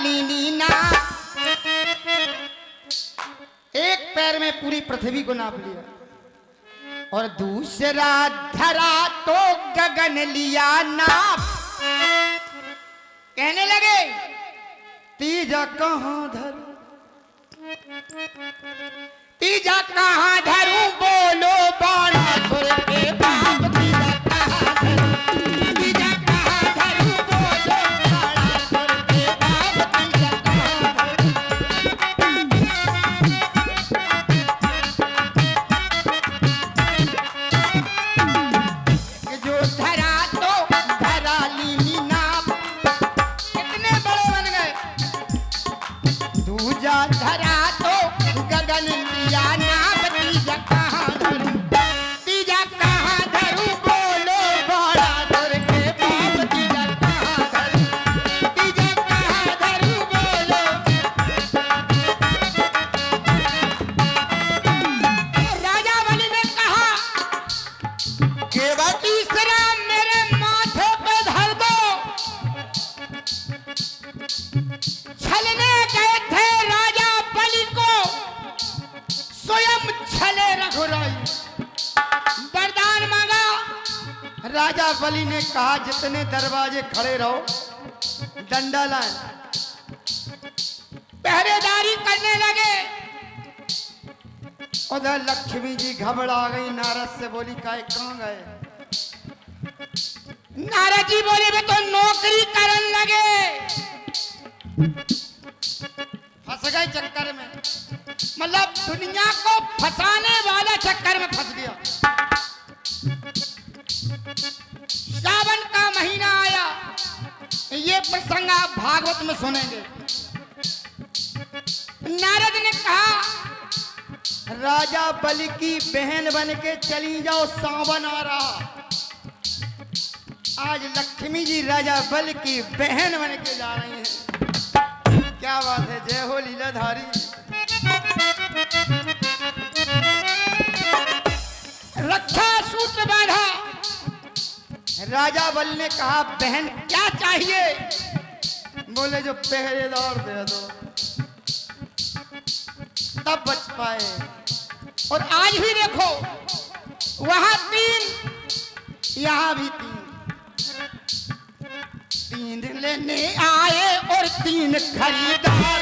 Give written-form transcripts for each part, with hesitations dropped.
लीनी ना, एक पैर में पूरी पृथ्वी को नाप लिया और दूसरा धरा तो गगन लिया नाप। कहने लगे तीजा कहां धरूं, तीजा कहां धरूं, बोलो बाणासुर के बाप। तीजा कहां धरूं, तीजा कहां धरूं, बोलो बाणासुर के बाप। तीजा कहां धरूं, जो धरा तो धरा लीनी नाप। कितने बड़े बन गए, दूजा धरा तो गगन लिया नाप। तीजा कहां धरूं, तीजा कहां धरूं, बोलो बाणासुर के बाप। तीजा कहां धरूं, तीजा कहां धरूं, बोलो। राजा बलि ने कहा केवट तीसरा मेरे माथे पे धर दो। छलने गए थे राजा बलि को स्वयं छले रघुराई। वरदान मांगा, राजा बलि ने कहा जितने दरवाजे खड़े रहो, डंडा लाए। पहरेदारी करने लगे। उधर लक्ष्मी जी घबरा गई, नारद से बोली काहे कहां गए। नारद जी बोले वे तो नौकरी करने लगे। फंस गए चक्कर में, मतलब दुनिया को फंसाने वाला चक्कर में फंस गया। सावन का महीना आया, ये प्रसंग आप भागवत में सुनेंगे। नारद ने कहा राजा बलि की बहन बन के चली जाओ, सावन आ रहा। आज लक्ष्मी जी राजा बलि की बहन बन के जा रही हैं। क्या बात है, जय हो लीलाधारी। रक्षा सूत्र बांधा। राजा बलि ने कहा बहन क्या चाहिए। बोले जो पहरेदार दे दो तब बच पाए। और आज भी देखो, वहां 3, यहां भी 3 लेने आए और 3 खरीदार।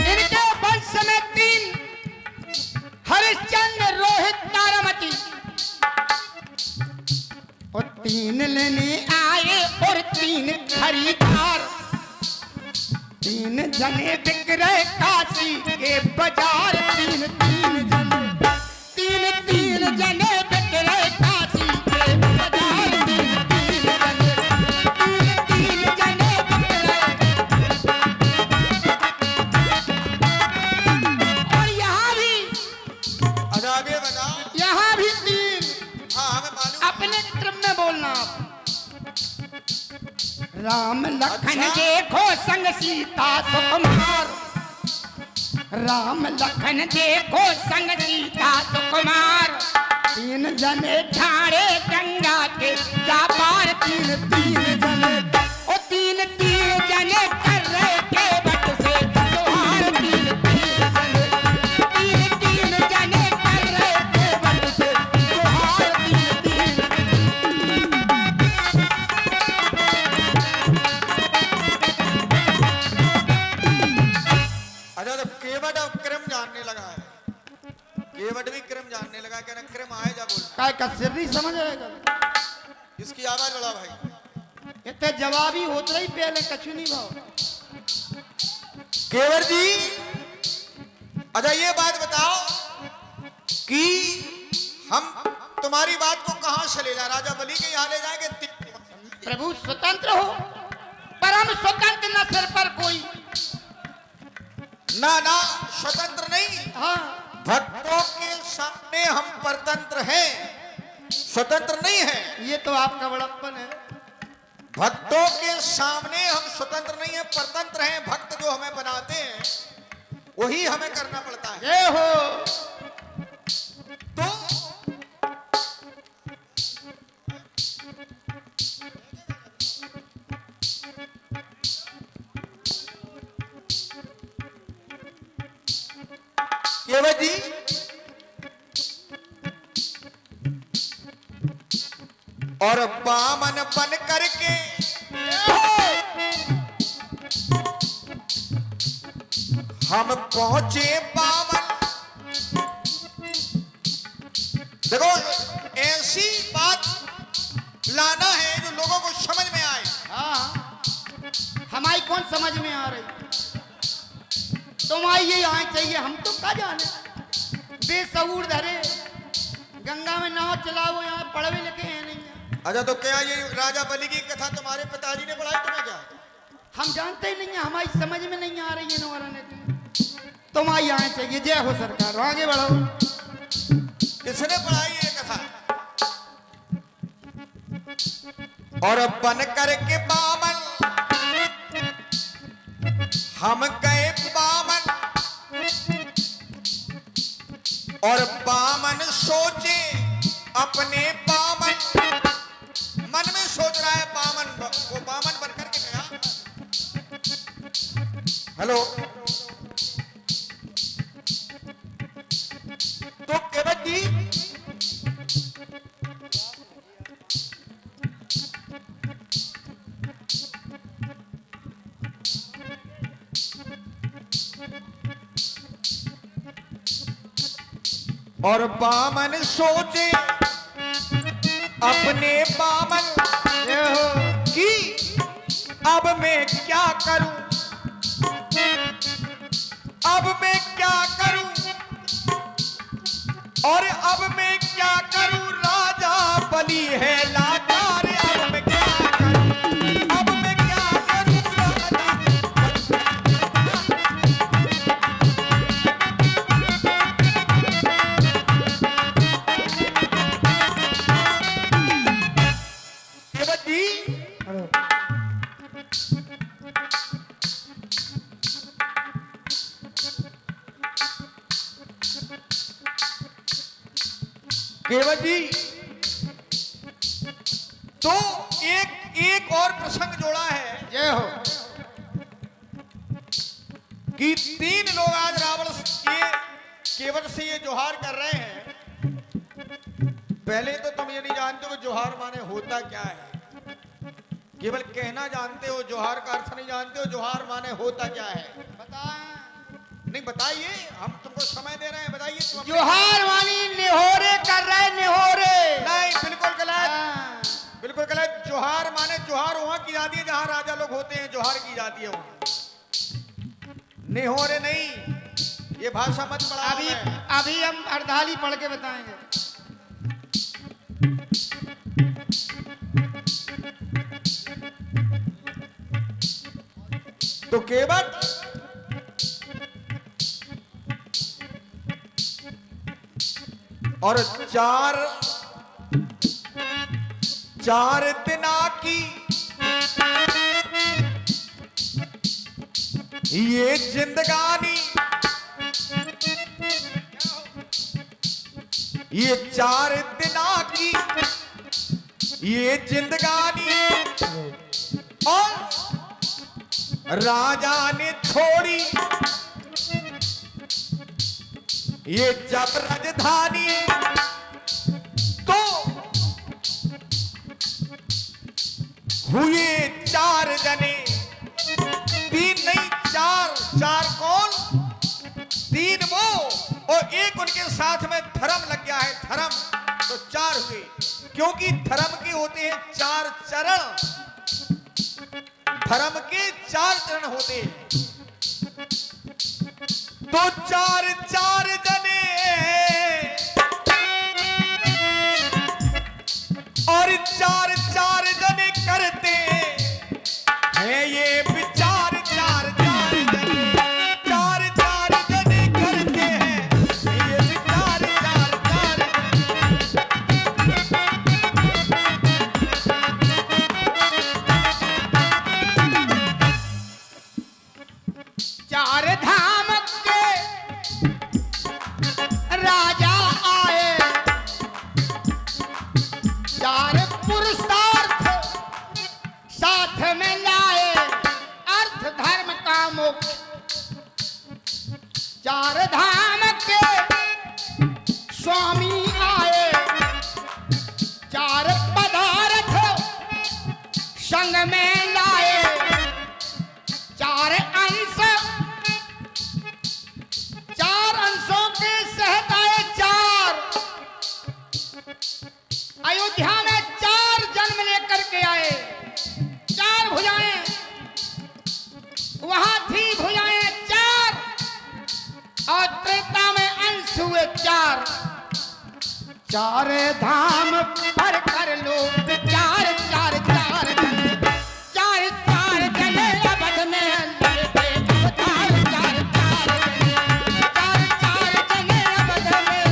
इनके वंश में 3 हरिश्चंद्र, रोहित, तारामती। और 3 लेने आए और 3 खरीदार। 3 जने बिक रहे काशी के बाजार। 3 जने, 3 जने बिक रहे काशी के बाजार। 3 जने बिक रहे। और यहाँ भी, अच्छा आगे बताओ। यहाँ भी 3। हाँ हमें मालूम। अपने क्रम में बोलना आप। राम लखन अच्छा। देखो संग सीता सुकुमार। राम लखन देखो संग सीता सुकुमार। 3 जने ठाड़े गंगा के जा पार। 3 जने, ओ 3 जने कर रहे केवट से जोहार। 3 जने, 3 जने कर रहे केवट से जोहार। 3 अच्छा तो केवट अब क्रम जानने लगा है। केवट भी क्रम जानने लगा। कहना क्रम आए जा बोल। काय का सिर नहीं समझ आएगा। इसकी आवाज बढ़ा भाई। इतने जवाबी होते ही पहले कछु नहीं भाव। केवट जी अच्छा ये बात बताओ कि हम तुम्हारी बात को कहां से ले जाए, राजा बलि के यहाँ ले जाएंगे? प्रभु स्वतंत्र हो, पर हम स्वतंत्र न सर पर कोई। ना ना स्वतंत्र नहीं, हाँ भक्तों के सामने हम परतंत्र हैं, स्वतंत्र नहीं है। ये तो आपका बड़प्पन है। भक्तों के सामने हम स्वतंत्र नहीं है, परतंत्र हैं। भक्त जो हमें बनाते हैं वही हमें करना पड़ता है। जय हो। तो केवल जी और बामन बन करके हम पहुंचे बामन। देखो ऐसी बात लाना है जो लोगों को समझ में आए। हाँ, हमारी कौन समझ में आ रही, तुम्हारी ये आए चाहिए, हम तो क्या जाने। बेसबूर धरे गंगा में नाव चलाओ, यहाँ पढ़े लिखे हैं नहीं है। अच्छा तो क्या ये राजा बलि की कथा तुम्हारे पिताजी ने पढ़ाई तुम्हें क्या? हम जानते ही नहीं है, हमारी समझ में नहीं आ रही है नौरा ने। तुम्हारी आए चाहिए। जय हो सरकार, आगे बढ़ो। किसने पढ़ाई ये कथा? और बन करके बामन हम गए बामन और बामन सोचे अपने बामन, मन में सोच रहा है बामन, वो बामन बन करके गया। हेलो, तो केवल जी और बामन सोचे अपने बामन कि अब मैं क्या करूं, अब मैं क्या करूं, और अब मैं क्या करूं, राजा बलि है लाचार, अब मैं क्या करूं, अब मैं क्या करूं राजा। केवल जी तो एक और प्रसंग जोड़ा है। जय हो। कि 3 लोग आज रावण के केवल से ये जोहार कर रहे हैं। पहले तो तुम ये नहीं जानते हो जोहार माने होता क्या है, केवल कहना जानते हो, जोहार का अर्थ नहीं जानते हो। जोहार माने होता क्या है बताएं। नहीं बताइए, हम तुमको समय दे रहे हैं, बताइए तुम। जोहार वाली निहोरे कर रहे, निहोरे नहीं, बिल्कुल गलत, हाँ। बिल्कुल गलत। जोहार माने जोहार वहां की जाती है जहां राजा लोग होते हैं, जोहार की जाती है वहां, निहोरे नहीं। ये भाषा मत पढ़ा। अभी हम अर्धाली पढ़ के बताएंगे। तो केवल और चार दिना की ये जिंदगानी, ये 4 दिना की ये जिंदगानी, और राजा ने छोड़ी ये जब राजधानी, तो हुए 4 जने, 3 नहीं 4 कौन, 3 वो और एक उनके साथ में धर्म लग गया है, धर्म, तो 4 हुए। क्योंकि धर्म के होते हैं 4 चरण, धर्म के 4 चरण होते हैं। तो 4 जने और 4 जने करते हैं ये विचार, 4 जने, 4 जने करते हैं ये विचार, 4 धाम के राजा आए, 4 पुरुषार्थ साथ में लाए, अर्थ धर्म का मोक्ष। 4 धाम के चार धाम पर कर लो चार चार चार जने चार चार जने अवध में लेके चार चार चार जने चार चार जने अवध में।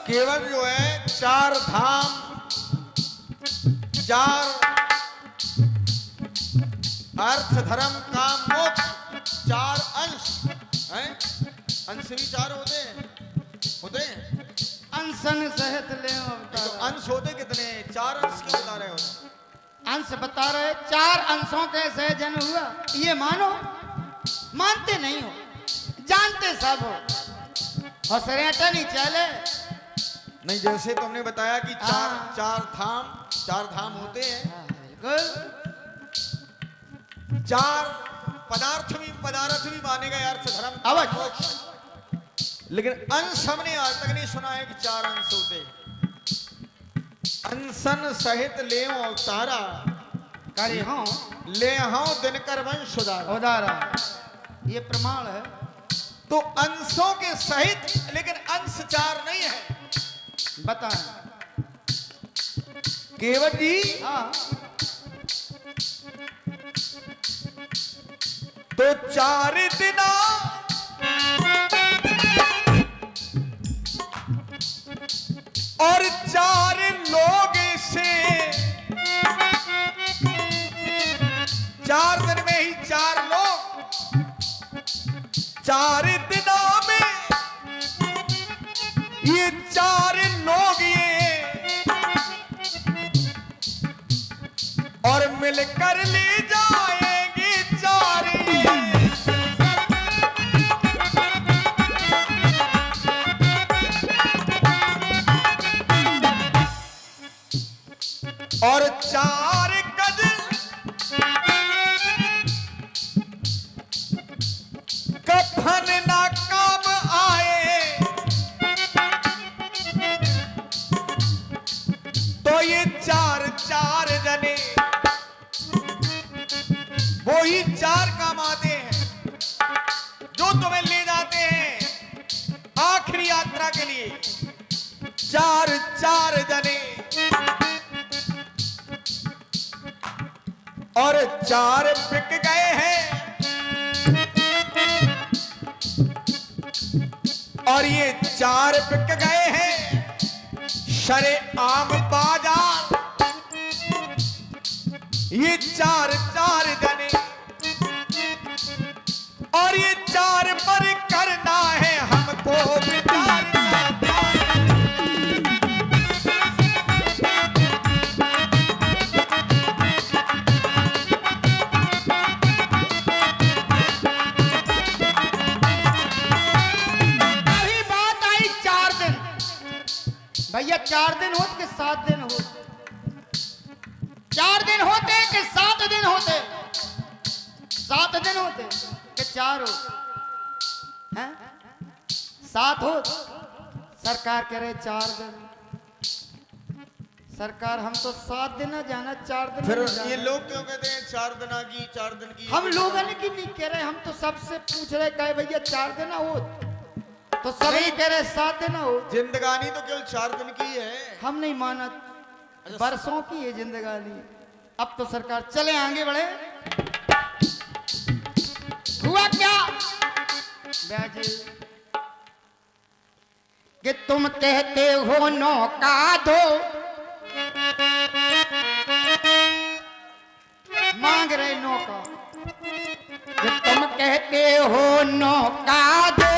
केवल जो है चार धाम, चार अर्थ धर्म काम मोक्ष, चार अंश हैं। अंश भी चार होते हैं। अनशन सहित ले तो अंश होते कितने? चार अंश क्यों बता रहे हो? अंश बता रहे चार अंशों के सहजन हुआ। ये मानो, मानते नहीं हो, जानते सब हो, हौसरेटा नहीं चले। नहीं, जैसे तुमने बताया कि चार हाँ। चार धाम होते हैं, हाँ, बिल्कुल। चार पदार्थ भी माने गए, अर्थ धर्म अवश्य। मोक्ष। लेकिन अंश हमने आज तक नहीं सुना है कि चार अंश होते। अंशन सहित ले अवतारा करे हो ले दिनकर वंश उदारा। उदारा, ये प्रमाण है। तो अंशों के सहित, लेकिन अंश चार नहीं है। बताएं। केवट जी हाँ, तो चार दिना और चार लोग से, चार दिन में ही चार लोग, चार दिनों में ये चार लोग ये और मिलकर ले जाएंगे चार ये। और चार गज कफन ना काम आए, तो ये चार चार जने वो ही चार काम आते हैं जो तुम्हें ले जाते हैं आखिरी यात्रा के लिए। चार चार जने और चार बिक गए हैं, और ये चार बिक गए हैं शरे आम बाजार। ये चार चार जने और ये चार पर करना है हमको विचार। भैया 4 दिन हो कि 7 दिन हो? 4 दिन होते कि 7 दिन होते? 7 दिन होते कि 4 हो? हैं? 7 हो? सरकार कह रहे 4 दिन। सरकार हम तो 7 दिन जाना, 4 दिन फिर जाना। ये लोग क्यों कहते हैं 4 दिन की 4 दिन की? हम लोगों ने की नहीं कह रहे, हम तो सबसे पूछ रहे कहे भैया 4 दिन हो, तो सभी कह रहे 7 दिन हो। जिंदगानी तो केवल 4 दिन की है। हम नहीं माना, बरसों की है जिंदगानी। अब तो सरकार चले आगे बढ़े। हुआ क्या बैजे कि तुम कहते हो नौका दो, मांग रहे नौका, कि तुम कहते हो नौका दो,